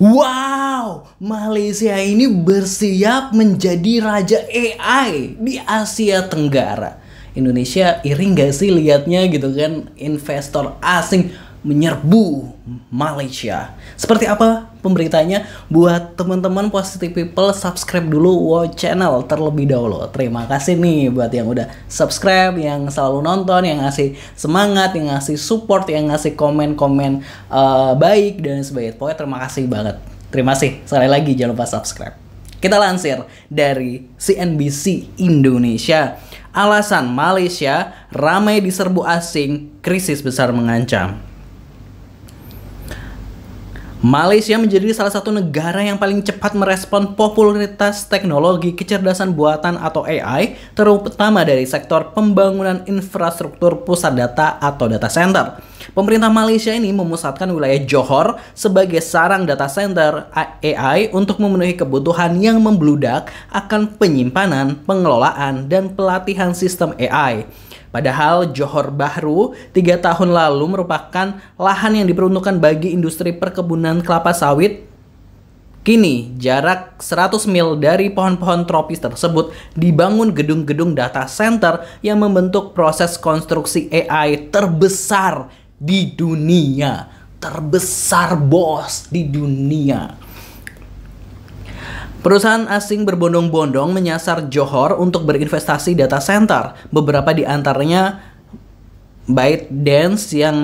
Wow, Malaysia ini bersiap menjadi raja AI di Asia Tenggara. Indonesia iri nggak sih liatnya gitu kan, investor asing menyerbu Malaysia. Seperti apa pemberitanya? Buat teman-teman Positive People, subscribe dulu Wow Channel terlebih dahulu. Terima kasih nih buat yang udah subscribe, yang selalu nonton, yang ngasih semangat, yang ngasih support, yang ngasih komen-komen baik dan sebagainya. Pokoknya terima kasih banget. Terima kasih. Sekali lagi jangan lupa subscribe. Kita lansir dari CNBC Indonesia. Alasan Malaysia ramai diserbu asing, krisis besar mengancam. Malaysia menjadi salah satu negara yang paling cepat merespon popularitas teknologi kecerdasan buatan atau AI, terutama dari sektor pembangunan infrastruktur pusat data atau data center. Pemerintah Malaysia ini memusatkan wilayah Johor sebagai sarang data center AI untuk memenuhi kebutuhan yang membludak akan penyimpanan, pengelolaan, dan pelatihan sistem AI. Padahal Johor Bahru 3 tahun lalu merupakan lahan yang diperuntukkan bagi industri perkebunan kelapa sawit. Kini jarak 100 mil dari pohon-pohon tropis tersebut dibangun gedung-gedung data center yang membentuk proses konstruksi AI terbesar di dunia. Terbesar bos di dunia. Perusahaan asing berbondong-bondong menyasar Johor untuk berinvestasi data center. Beberapa di antaranya ByteDance yang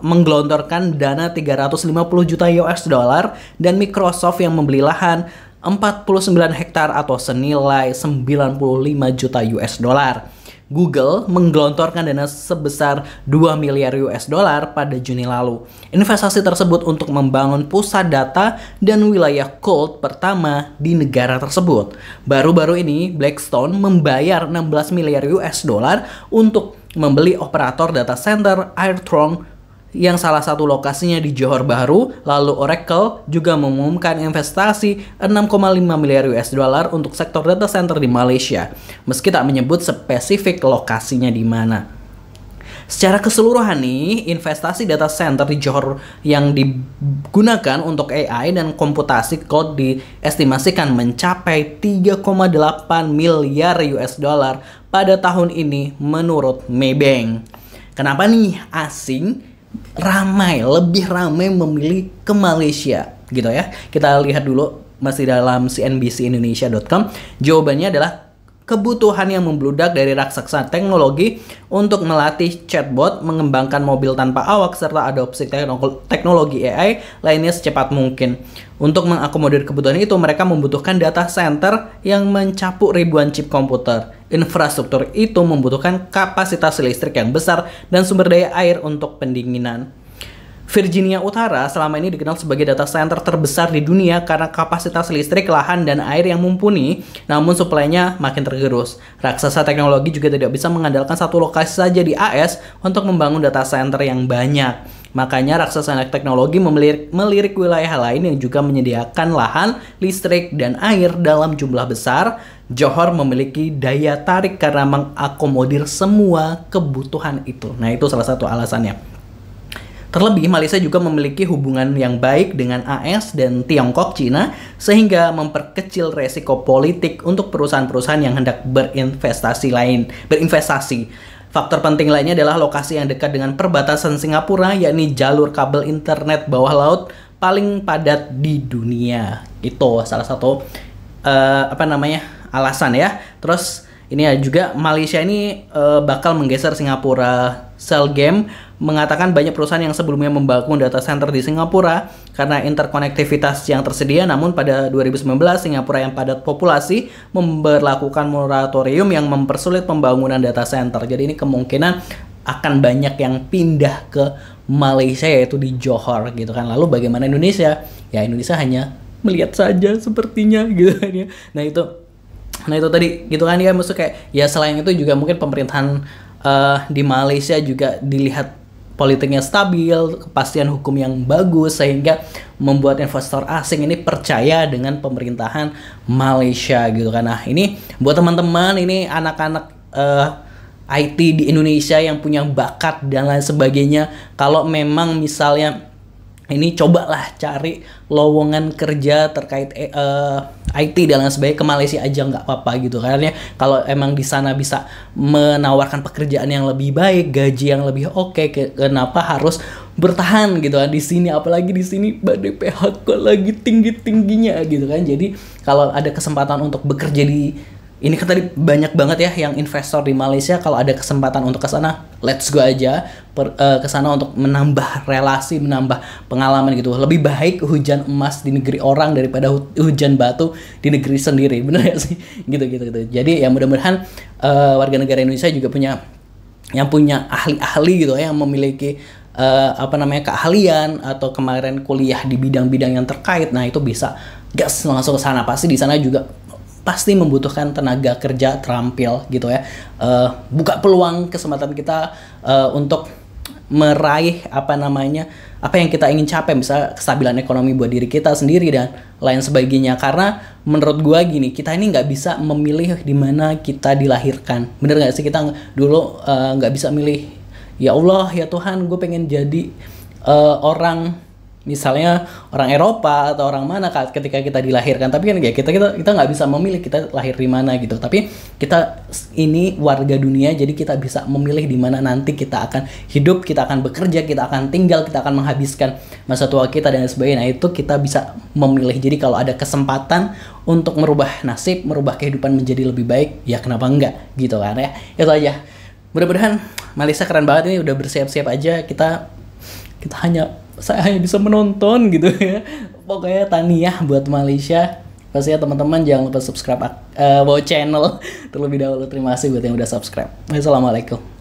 menggelontorkan dana 350 juta US dollar dan Microsoft yang membeli lahan 49 hektar atau senilai 95 juta US dollar. Google menggelontorkan dana sebesar 2 miliar US dollar pada Juni lalu. Investasi tersebut untuk membangun pusat data dan wilayah cloud pertama di negara tersebut. Baru-baru ini Blackstone membayar 16 miliar US dollar untuk membeli operator data center Airtron yang salah satu lokasinya di Johor Bahru. Lalu Oracle juga mengumumkan investasi 6,5 miliar US dollar untuk sektor data center di Malaysia, meski tak menyebut spesifik lokasinya di mana. Secara keseluruhan nih, investasi data center di Johor yang digunakan untuk AI dan komputasi cloud diestimasikan mencapai 3,8 miliar US dollar pada tahun ini menurut Maybank. Kenapa nih asing lebih ramai memilih ke Malaysia gitu ya? Kita lihat dulu masih dalam cnbcindonesia.com. Jawabannya adalah kebutuhan yang membludak dari raksasa teknologi untuk melatih chatbot, mengembangkan mobil tanpa awak, serta adopsi teknologi AI lainnya secepat mungkin. Untuk mengakomodir kebutuhan itu, mereka membutuhkan data center yang mencakup ribuan chip komputer. Infrastruktur itu membutuhkan kapasitas listrik yang besar dan sumber daya air untuk pendinginan. Virginia Utara selama ini dikenal sebagai data center terbesar di dunia karena kapasitas listrik, lahan, dan air yang mumpuni, namun suplainya makin tergerus. Raksasa teknologi juga tidak bisa mengandalkan satu lokasi saja di AS untuk membangun data center yang banyak. Makanya raksasa teknologi melirik wilayah lain yang juga menyediakan lahan, listrik, dan air dalam jumlah besar. Johor memiliki daya tarik karena mengakomodir semua kebutuhan itu. Nah, itu salah satu alasannya. Terlebih, Malaysia juga memiliki hubungan yang baik dengan AS dan Tiongkok, Cina, sehingga memperkecil resiko politik untuk perusahaan-perusahaan yang hendak berinvestasi. Faktor penting lainnya adalah lokasi yang dekat dengan perbatasan Singapura, yakni jalur kabel internet bawah laut paling padat di dunia. Itu salah satu alasan ya. Terus ini juga Malaysia ini bakal menggeser Singapura. Cellgame mengatakan banyak perusahaan yang sebelumnya membangun data center di Singapura karena interkonektivitas yang tersedia, namun pada 2019 Singapura yang padat populasi memberlakukan moratorium yang mempersulit pembangunan data center. Jadi ini kemungkinan akan banyak yang pindah ke Malaysia, yaitu di Johor gitu kan. Lalu bagaimana Indonesia? Ya Indonesia hanya melihat saja sepertinya gitu kan ya. Nah itu tadi gitu kan ya, maksud kayak ya selain itu juga mungkin pemerintahan di Malaysia juga dilihat politiknya stabil, kepastian hukum yang bagus, sehingga membuat investor asing ini percaya dengan pemerintahan Malaysia gitu kan. Nah ini buat teman-teman, ini anak-anak IT di Indonesia yang punya bakat dan lain sebagainya, kalau memang misalnya ini cobalah cari lowongan kerja terkait IT dan lain sebagainya ke Malaysia aja, nggak apa-apa gitu. Karena kalau emang di sana bisa menawarkan pekerjaan yang lebih baik, gaji yang lebih oke, kenapa harus bertahan gitu kan di sini, apalagi di sini badai PHK lagi tinggi-tingginya gitu kan. Jadi kalau ada kesempatan untuk bekerja di ini kan tadi banyak banget ya yang investor di Malaysia, kalau ada kesempatan untuk ke sana, let's go aja ke sana untuk menambah relasi, menambah pengalaman gitu. Lebih baik hujan emas di negeri orang daripada hujan batu di negeri sendiri. Bener gak sih? Gitu. Jadi ya mudah-mudahan warga negara Indonesia juga punya ahli-ahli gitu ya, yang memiliki keahlian atau kemarin kuliah di bidang-bidang yang terkait. Nah, itu bisa gas langsung ke sana. Pasti di sana juga pasti membutuhkan tenaga kerja terampil gitu ya. Buka peluang kesempatan kita untuk meraih apa yang kita ingin capai, misalnya kestabilan ekonomi buat diri kita sendiri dan lain sebagainya. Karena menurut gua gini, kita ini nggak bisa memilih di mana kita dilahirkan, bener nggak sih? Kita dulu nggak bisa milih, ya Allah ya Tuhan gue pengen jadi orang misalnya orang Eropa atau orang mana ketika kita dilahirkan. Tapi kan ya kita nggak bisa memilih kita lahir di mana gitu. Tapi kita ini warga dunia, jadi kita bisa memilih di mana nanti kita akan hidup, kita akan bekerja, kita akan tinggal, kita akan menghabiskan masa tua kita dan sebagainya. Nah, itu kita bisa memilih. Jadi kalau ada kesempatan untuk merubah nasib, merubah kehidupan menjadi lebih baik, ya kenapa enggak gitu kan ya. Itu aja. Mudah-mudahan Malaysia keren banget ini, udah bersiap-siap aja. Saya hanya bisa menonton gitu ya. Pokoknya tahniah buat Malaysia. Pastinya teman-teman jangan lupa subscribe channel terlebih dahulu. Terima kasih buat yang udah subscribe. Wassalamualaikum.